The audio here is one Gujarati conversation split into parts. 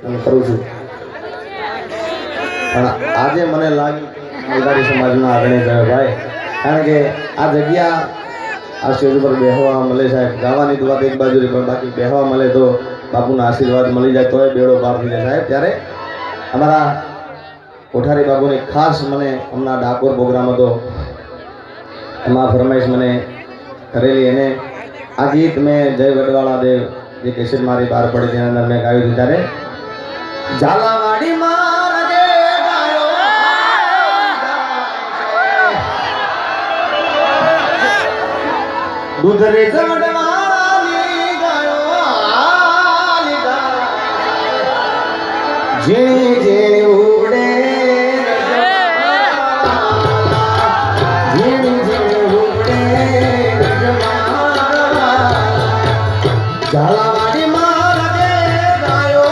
કરું છું. પણ આજે મને લાગ્યું માલધારી સમાજના આગળ ગયો ભાઈ, કારણ કે આ જગ્યા આ સ્ટેજ ઉપર બેહવા મળે સાહેબ. ગાવાની તો વાત એક બાજુ રહી, પણ બાકી બેહવા મળે તો બાપુના આશીર્વાદ મળી જાય તોય બેડો પાર થઈ જાય સાહેબ. ત્યારે અમારા કોઠારી બાપુની ખાસ મને હમણાં ડાકોર પ્રોગ્રામ હતો, એમાં ફરમાઈશ મને કરેલી, એને આ ગીત મેં જય વડવાળા દેવ જે કેસેટ મારી બહાર પડી તેના અંદર મેં ગાયું હતું. ત્યારે ઝાલાવાડી મારે દૂધ રે જમડવાની ગાયો ઝીણી ઝીણી ઉડે ઝીણી ઝીણી ઉડે ઝાલાવાડી મારે ગાયો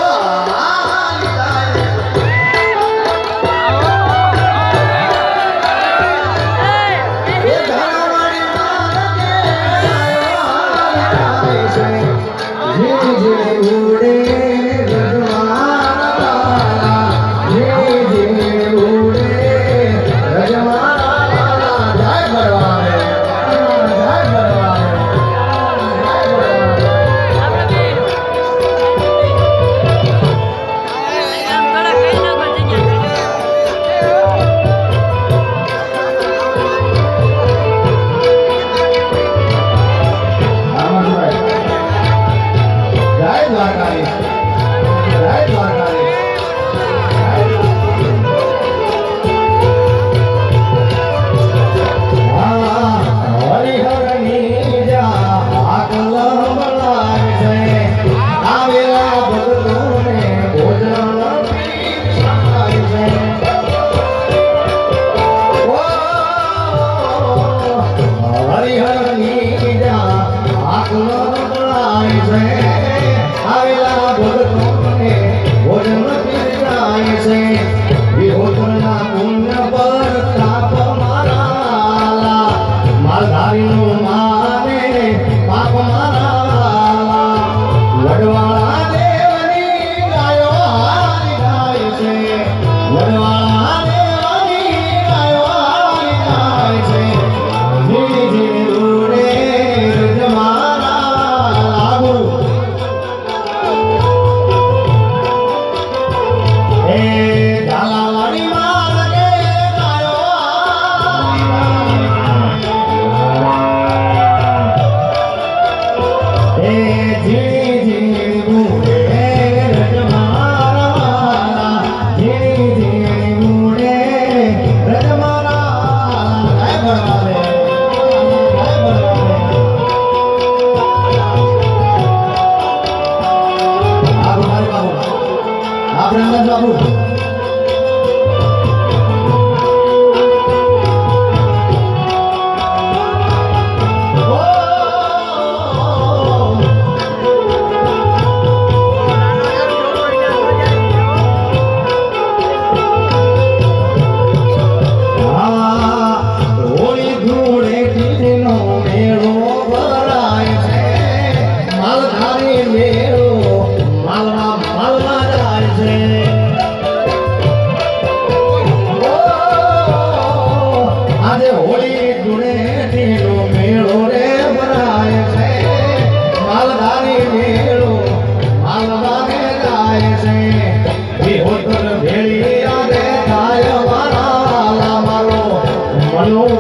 Hello.